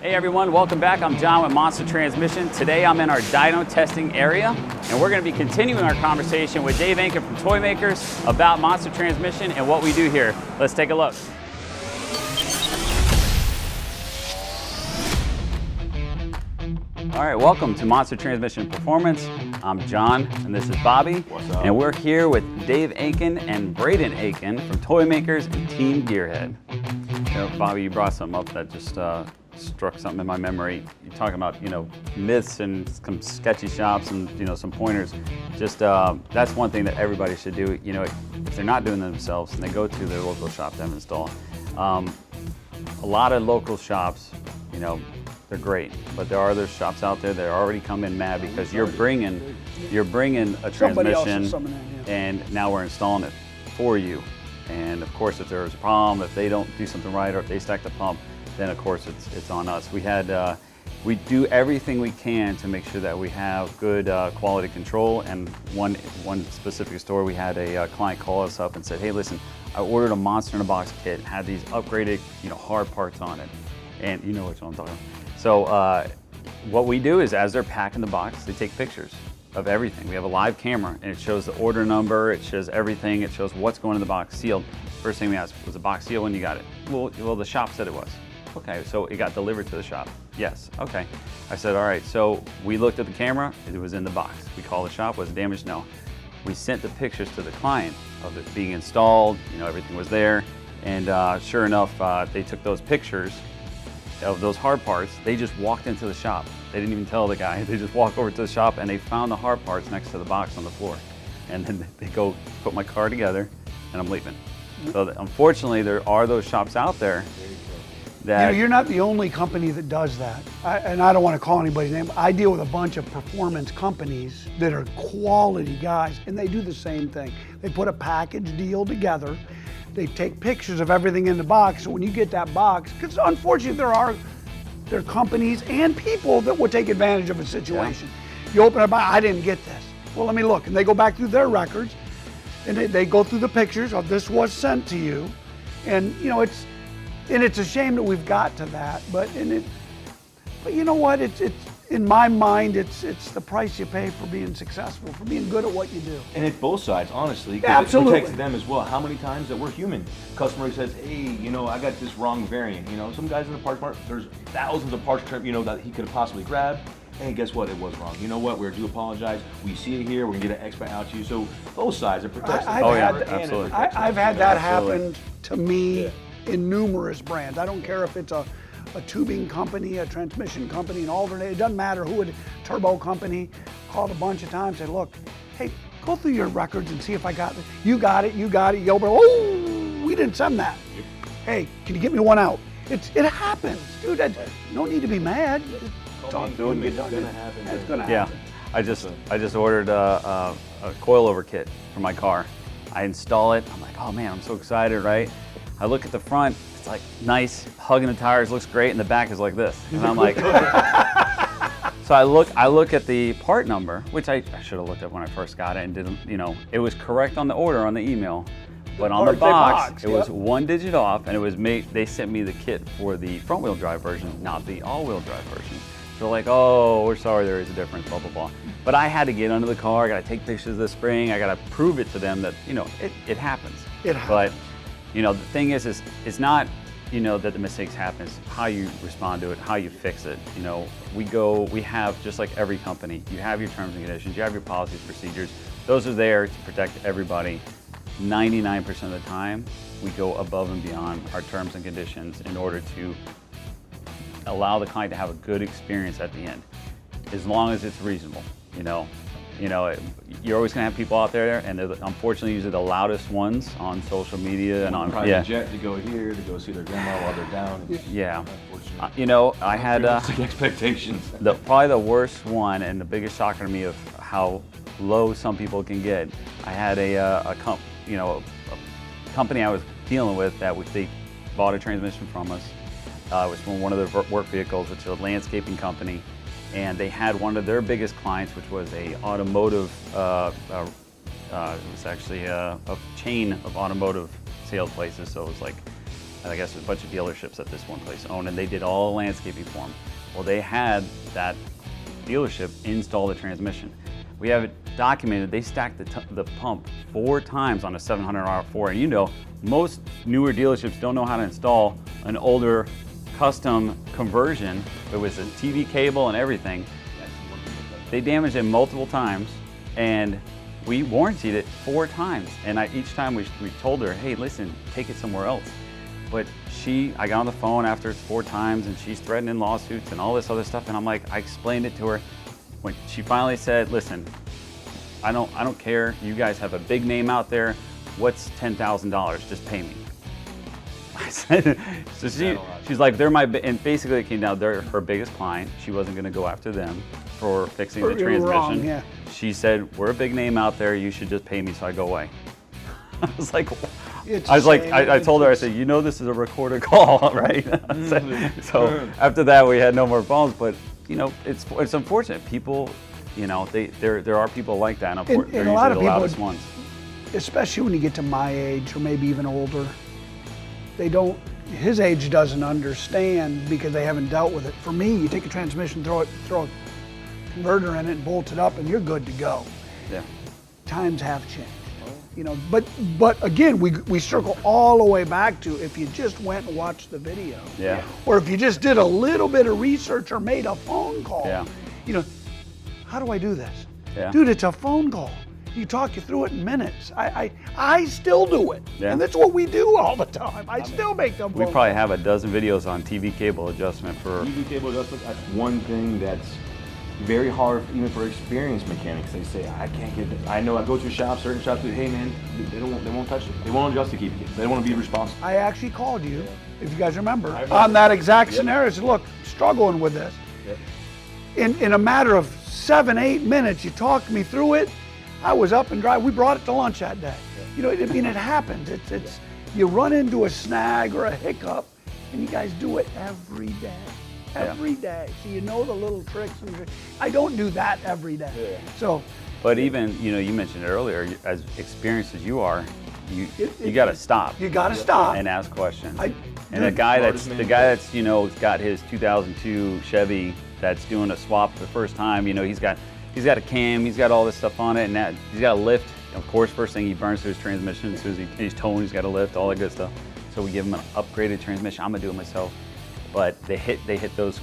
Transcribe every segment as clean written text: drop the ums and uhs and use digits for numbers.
Hey everyone, welcome back. I'm John with Monster Transmission. Today I'm in our dyno testing area, and we're going to be continuing our conversation with Dave Ankin from ToyMakerz about Monster Transmission and what we do here. Let's take a look. All right, welcome to Monster Transmission Performance. I'm John, and this is Bobby. What's up? And we're here with Dave Ankin and Brayden Ankin from ToyMakerz and Team Gearhead. You know, Bobby, you brought something up that just struck something in my memory. You're talking about, myths and some sketchy shops and, some pointers. Just, that's one thing that everybody should do. If they're not doing it themselves, and they go to their local shop to have it installed. A lot of local shops, they're great, but there are other shops out there that already come in mad because you're bringing a transmission, and now we're installing it for you. And of course, if there's a problem, if they don't do something right, or if they stack the pump, then of course it's on us. We do everything we can to make sure that we have good quality control. And one specific store, we had a client call us up and said, "Hey, listen, I ordered a Monster in a Box kit, had these upgraded, hard parts on it," and you know what I'm talking about. So what we do is, as they're packing the box, they take pictures of everything. We have a live camera, and it shows the order number, it shows everything, it shows what's going in the box, sealed. First thing we ask, was the box sealed when you got it? Well, the shop said it was. Okay, so it got delivered to the shop. Yes, okay. I said, all right, so we looked at the camera, it was in the box. We called the shop, was it damaged? No. We sent the pictures to the client of it being installed, everything was there, and sure enough, they took those pictures of those hard parts. They just walked into the shop. They didn't even tell the guy. They just walked over to the shop and they found the hard parts next to the box on the floor. And then they go put my car together and I'm leaving. So unfortunately, there are those shops out there that... You're not the only company that does that. And I don't want to call anybody's name. I deal with a bunch of performance companies that are quality guys, and they do the same thing. They put a package deal together. They take pictures of everything in the box. So when you get that box, because unfortunately there are companies and people that will take advantage of a situation. Yeah. You open it, I didn't get this. Well, let me look. And they go back through their records and they go through the pictures of this was sent to you. And it's a shame that we've got to that, but you know what? It's in my mind, it's the price you pay for being successful, for being good at what you do. And it's both sides, honestly. Yeah, absolutely. It protects them as well. How many times that we're human? Customer says, "Hey, I got this wrong variant." Some guys in the parts market, there's thousands of parts, that he could have possibly grabbed. Hey, guess what? It was wrong. You know what? We do apologize. We see it here. We're gonna get an expert out to you. So both sides, it protects them. Absolutely. I've had that happen to me in numerous brands. I don't care if it's a tubing company, a transmission company, an alternator, it doesn't matter who it is, turbo company. Called a bunch of times, said, "Look, hey, go through your records and see if I got it. You got it. You open, oh, we didn't send that. Yep. Hey, can you get me one out?" It happens, dude. No need to be mad. Talk to it, get done. It's gonna happen. Yeah, I just ordered a coilover kit for my car. I install it, I'm like, oh man, I'm so excited, right? I look at the front, it's like nice, hugging the tires, looks great, and the back is like this. And I'm like, so I look at the part number, which I should have looked at when I first got it and didn't, it was correct on the order on the email, but on the box, it was one digit off, and it was they sent me the kit for the front wheel drive version, not the all wheel drive version. So like, oh, we're sorry, there is a difference, blah, blah, blah. But I had to get under the car, I gotta take pictures of the spring, I gotta prove it to them that, it happens. It happens. But, the thing is it's not, that the mistakes happen, it's how you respond to it, how you fix it. We have, just like every company, you have your terms and conditions, you have your policies, procedures. Those are there to protect everybody. 99% of the time, we go above and beyond our terms and conditions in order to allow the client to have a good experience at the end, as long as it's reasonable. You're always going to have people out there, and they're unfortunately usually the loudest ones on social media and on private jet to go here to go see their grandma while they're down. Yeah, I had expectations. Probably the worst one and the biggest shocker to me of how low some people can get. I had a company I was dealing with that they bought a transmission from us. It was from one of their work vehicles, which is a landscaping company. And they had one of their biggest clients, which was a automotive, it was actually a chain of automotive sales places. So it was like I guess a bunch of dealerships at this one place owned, and they did all the landscaping for them. Well, they had that dealership install the transmission. We have it documented. They stacked the pump 4 times on a 700 R4, and you know, most newer dealerships don't know how to install an older custom conversion. It was a TV cable and everything. They damaged it multiple times, and we warrantied it 4 times. And each time we told her, hey, listen, take it somewhere else. But I got on the phone after it's 4 times, and she's threatening lawsuits and all this other stuff. And I'm like, I explained it to her. When she finally said, listen, I don't care. You guys have a big name out there. What's $10,000? Just pay me. I said, so she's like, they're my, and basically it came down, they're her biggest client. She wasn't going to go after them for fixing the transmission. Wrong, yeah. She said, we're a big name out there. You should just pay me so I go away. I was like, I told her, I said, you know, this is a recorded call, right? So after that, we had no more phones. But you know, it's unfortunate. People, you know, there are people like that, and they're usually a lot of the people, loudest ones. Especially when you get to my age or maybe even older, his age doesn't understand because they haven't dealt with it. For me, you take a transmission, throw a converter in it and bolt it up, and you're good to go. Yeah. Times have changed. You know, but again, we circle all the way back to if you just went and watched the video, Yeah. or if you just did a little bit of research or made a phone call. Yeah. You know, how do I do this? Yeah. Dude, it's a phone call. You talk you through it in minutes. I still do it, Yeah. and that's what we do all the time. I still make them. We probably have a dozen videos on TV cable adjustment for. TV cable adjustment, that's one thing that's very hard even for experienced mechanics. They say, I can't get it. I know I go to shops, certain shops, hey man, they won't touch it. They won't adjust the key. They don't want to be responsible. I actually called you, if you guys remember, on that exact scenario. I said, look, struggling with this. In a matter of 7-8 minutes, you talked me through it. I was up and dry. We brought it to lunch that day. You know, I mean, it happens. It's you run into a snag or a hiccup, and you guys do it every day. Every day. So you know the little tricks. I don't do that every day. Yeah. So. But even, you know, you mentioned earlier, as experienced as you are, you got to stop. You got to stop and ask questions. And the guy that's you know got his 2002 Chevy that's doing a swap for the first time. You know, he's got a cam, he's got all this stuff on it, and that he's got a lift. Of course, first thing he burns through his transmission. As soon as he's towing, he's got a lift, all that good stuff. So we give him an upgraded transmission. I'm gonna do it myself. But they hit those,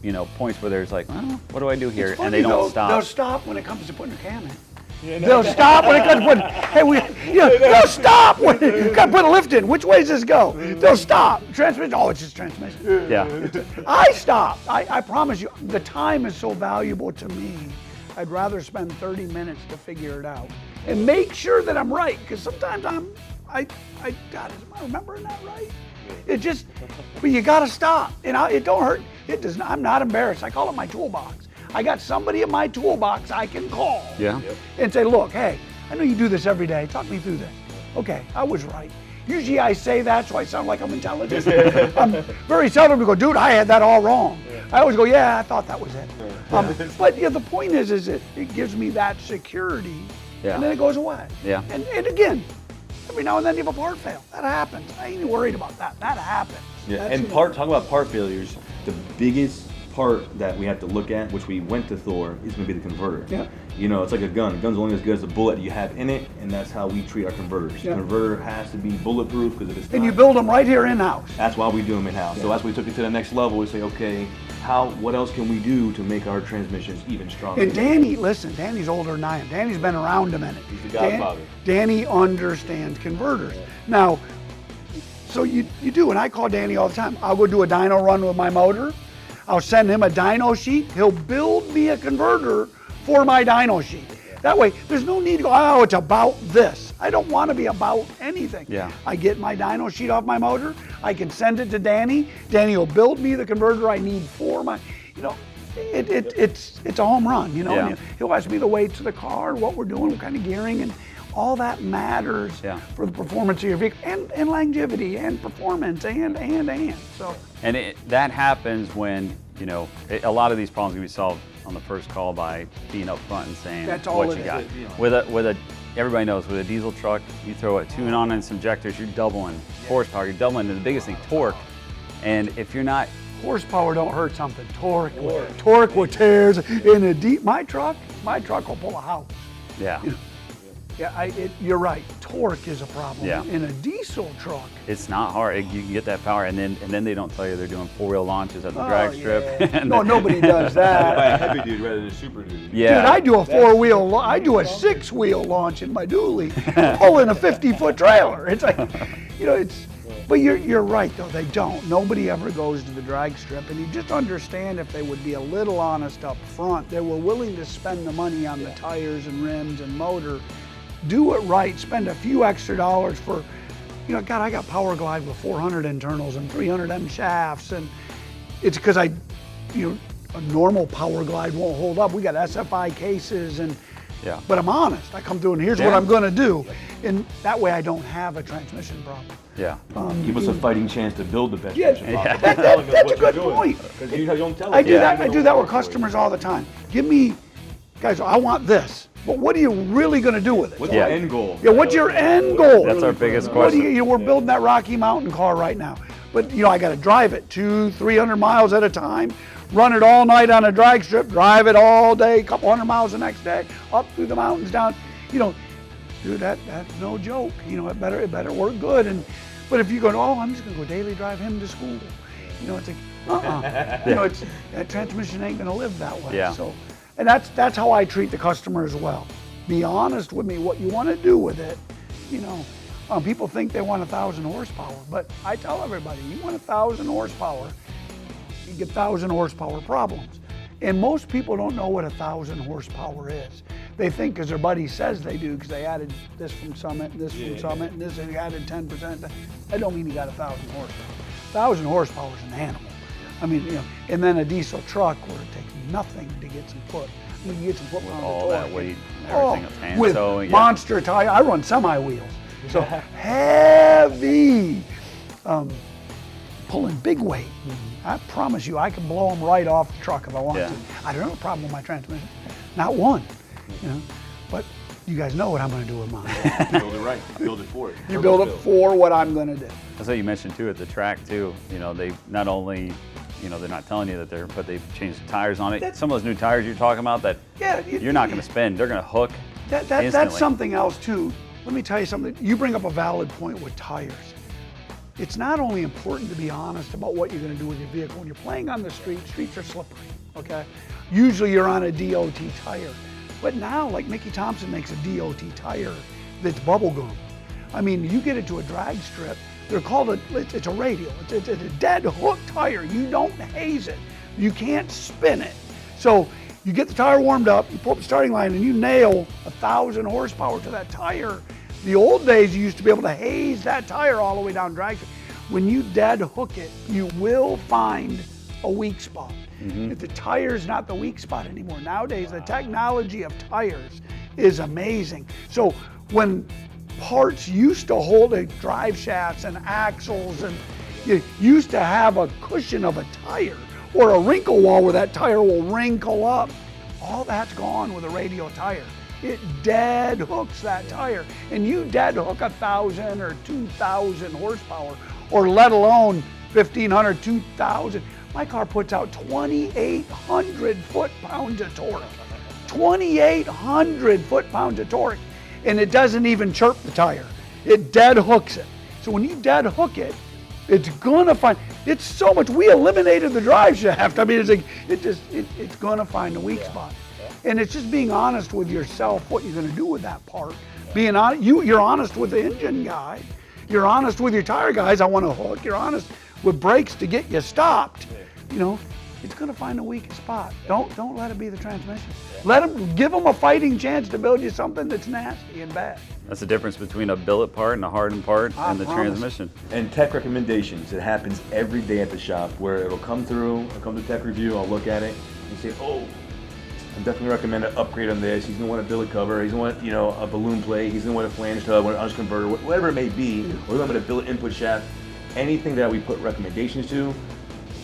you know, points where there's like, well, what do I do here? Funny, and they don't stop. They'll stop when it comes to putting a cam in. They'll stop when it comes to putting, they'll stop when you got to put a lift in. Which way does this go? They'll stop. Transmission, it's just transmission. Yeah. I stop. I promise you, the time is so valuable to me. I'd rather spend 30 minutes to figure it out and make sure that I'm right, because sometimes God, am I remembering that right? But you got to stop. And it don't hurt. It does not, I'm not embarrassed. I call it my toolbox. I got somebody in my toolbox I can call and say, look, hey, I know you do this every day. Talk me through this. Okay, I was right. Usually I say that so I sound like I'm intelligent. I'm very seldom to go, dude, I had that all wrong. I always go, yeah, I thought that was it. But the point is it gives me that security, and then it goes away. Yeah. And again, every now and then you have a part fail. That happens. I ain't worried about that. That happens. Yeah, and talk about part failures. The biggest part that we have to look at, which we went to Thor, is going to be the converter. Yeah. You know, it's like a gun. A gun's only as good as the bullet you have in it, and that's how we treat our converters. Yeah. The converter has to be bulletproof, because if it's not, and you build them right here in-house. That's why we do them in-house. So that's why we took it to the next level. We say, okay, what else can we do to make our transmissions even stronger? And Danny, listen, Danny's older than I am. Danny's been around a minute. He's the godfather. Danny understands converters. Now, so you do, and I call Danny all the time. I'll go do a dyno run with my motor. I'll send him a dyno sheet. He'll build me a converter for my dyno sheet. That way, there's no need to go, oh, it's about this. I don't want to be about anything. Yeah. I get my dyno sheet off my motor. I can send it to Danny. Danny will build me the converter I need for my, you know, it's a home run, you know. Yeah. And he'll ask me the weights of the car, what we're doing, what kind of gearing, and all that matters for the performance of your vehicle, and longevity, and performance, and. So. And that happens when, you know, a lot of these problems can be solved on the first call by being up front and saying That's all what it you is. got. With a everybody knows with a diesel truck, you throw a tune on and some injectors, you're doubling horsepower, you're doubling, and the biggest thing, torque. And if you're not, horsepower don't hurt something. Torque will tears in a deep. My truck will pull a house. yeah, Yeah, you're right. Torque is a problem. Yeah. In a diesel truck. it's not hard. You can get that power, and then they don't tell you they're doing 4-wheel launches at the drag strip. Yeah. And No, nobody does that. Buy a heavy dude rather than a super dude. yeah, Dude, I do a 4-wheel, I do a 6-wheel launch in my dually, pulling a 50-foot trailer. It's like, but you're right though, they don't. Nobody ever goes to the drag strip, and you just understand if they would be a little honest up front, they were willing to spend the money on the tires and rims and motor, do it right, spend a few extra dollars for, God, I got Power Glide with 400 internals and 300 M shafts, and it's because a normal Power Glide won't hold up. We got SFI cases, yeah. but I'm honest. I come through and here's what I'm gonna do, and that way I don't have a transmission problem. yeah. Give us a fighting chance to build the best Yeah, version possible. that's a good point. Because you don't tell us. I do Yeah. that. I do that with customers all the time. Give me, guys, I want this, but what are you really gonna do with it? What's Yeah. the end goal? Yeah, what's your end goal? That's our biggest What do question. we're building that Rocky Mountain car right now, but I got to drive it 200-300 miles at a time, run it all night on a drag strip, drive it all day, a couple hundred miles the next day, up through the mountains, down. Dude, that's no joke. It better work good. But if you go, oh, I'm just gonna go daily drive him to school, it's like, that transmission ain't gonna live that way. Yeah. So, and that's how I treat the customer as well. Be honest with me what you want to do with it. People think they want 1,000 horsepower, but I tell everybody, you want 1,000 horsepower, you get 1,000 horsepower problems. And most people don't know what 1,000 horsepower is. They think because their buddy says they do, because they added this from Summit, and this from Summit, and this, and they added 10%. That don't mean you got 1,000 horsepower. 1,000 horsepower is an animal. I mean, and then a diesel truck where it takes nothing to get some foot. You get some foot around the All torque. that weight, everything else, hand with towing. monster tire. I run semi wheels, so heavy, pulling big weight. I promise you, I can blow them right off the truck if I want Yeah. to. I don't have a problem with my transmission, not one. But you guys know what I'm going to do with mine. Build it right. Build it for it. You build it for what I'm going to do. That's what you mentioned too at the track too. They not only, they're not telling you that but they've changed the tires on it. Some of those new tires you're talking about that you're not going to spin. They're going to hook. That's instantly. something else too. Let me tell you something. You bring up a valid point with tires. It's not only important to be honest about what you're going to do with your vehicle. When you're playing on the streets are slippery, okay? Usually you're on a DOT tire. But now, like Mickey Thompson makes a DOT tire that's bubble gum. I mean, you get it to a drag strip, they're called it's a radial. It's a dead hook tire. You don't haze it. You can't spin it. So you get the tire warmed up, you pull up the starting line, and you nail 1,000 horsepower to that tire. The old days, you used to be able to haze that tire all the way down drag strip. When you dead hook it, you will find a weak spot. If the tire's not the weak spot anymore. Nowadays, the technology of tires is amazing. So when parts used to hold drive shafts and axles, and you used to have a cushion of a tire or a wrinkle wall where that tire will wrinkle up, all that's gone with a radial tire. It dead hooks that tire, and you dead hook 1,000 or 2,000 horsepower, or let alone 1,500, 2,000. My car puts out 2,800 foot-pounds of torque. 2,800 foot-pounds of torque, and it doesn't even chirp the tire. It dead hooks it. So when you dead hook it, it's gonna find. It's so much. We eliminated the drive shaft. I mean, it's like it's gonna find the weak spot. And it's just being honest with yourself what you're gonna do with that part. Being honest, you're honest with the engine guy. You're honest with your tire guys. I want to hook. You're honest with brakes to get you stopped. It's gonna find the weakest spot. Don't let it be the transmission. Give them a fighting chance to build you something that's nasty and bad. That's the difference between a billet part and a hardened part and the promise. transmission. And tech recommendations. It happens every day at the shop where it'll come through, I'll come to tech review, I'll look at it and say, oh, I definitely recommend an upgrade on this. He's gonna want a billet cover, he's gonna want, a balloon plate, he's gonna want a flange tub, an unc converter, whatever it may be, or he's gonna want a billet input shaft. Anything that we put recommendations to,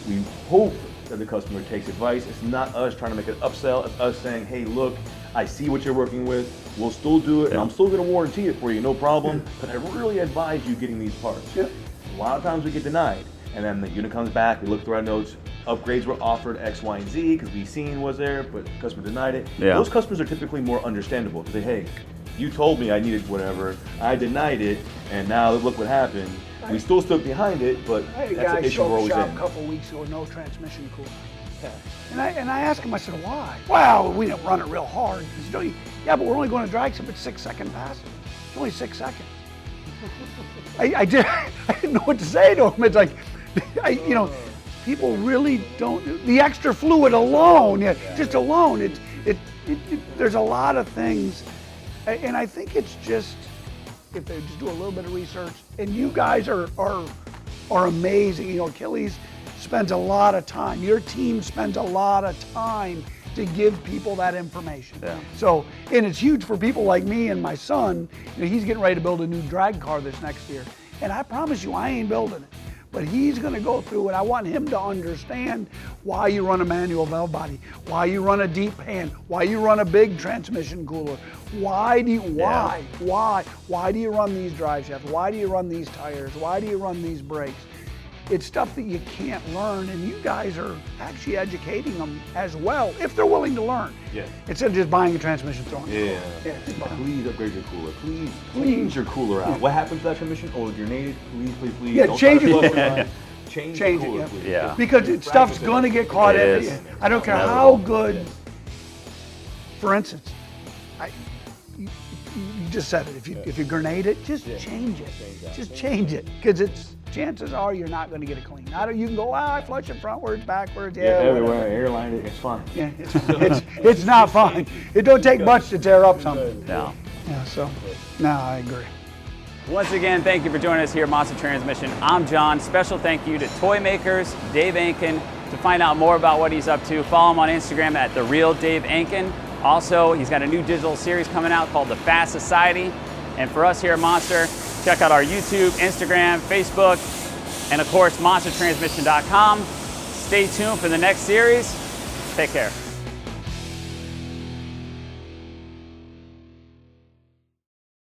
we hope that the customer takes advice. It's not us trying to make an upsell. It's us saying, hey, look, I see what you're working with. We'll still do it, and I'm still going to warranty it for you, no problem. But I really advise you getting these parts. Yep. A lot of times we get denied, and then the unit comes back. We look through our notes. Upgrades were offered X, Y, and Z because we seen was there, but the customer denied it. Yeah. Those customers are typically more understandable to say, hey, you told me I needed whatever, I denied it, and now look what happened. We still stood behind it, but I had a that's guy an issue show we're up always shop in. a couple weeks ago, no transmission cooler. Yeah. And I asked him, I said, why? Well, we didn't run it real hard. He said, yeah, but we're only going to drag some at 6-second passes. It's only 6 seconds. I didn't know what to say to him. It's like, people really don't, the extra fluid alone, just alone, there's a lot of things. And I think it's just, if they just do a little bit of research, and you guys are amazing. Achilles spends a lot of time. Your team spends a lot of time to give people that information. Yeah. So, and it's huge for people like me and my son. He's getting ready to build a new drag car this next year. And I promise you, I ain't building it. But he's going to go through it. I want him to understand why you run a manual valve body, why you run a deep pan, why you run a big transmission cooler. Why do you run these drive shafts? Why do you run these tires? Why do you run these brakes? It's stuff that you can't learn, and you guys are actually educating them as well, if they're willing to learn. Yeah. Instead of just buying a transmission, throwing it. Yeah. Please upgrade your cooler. Please change your cooler out. What happens to that transmission? Oh, you're native. Please. Yeah, Don't change try to it. plug it. Change the Change it, cooler, yeah. please. Yeah. Because stuff's going to get caught It in is. it. I don't care Inevitable. how good, for instance, you just said it. If you grenade it, just change it. Just change it. Because chances are you're not going to get it clean. You can go, I flush it frontwards, backwards. Yeah, everywhere. whatever. Airline it. It's fine. Yeah, it's not fun. It don't take much to tear up something. No. Yeah, so, no, I agree. Once again, thank you for joining us here at Monster Transmission. I'm John. Special thank you to ToyMakerz, Dave Ankin. To find out more about what he's up to, follow him on Instagram at @TheRealDaveAnkin. Also, he's got a new digital series coming out called The Fast Society. And for us here at Monster, check out our YouTube, Instagram, Facebook, and of course, monstertransmission.com. Stay tuned for the next series. Take care.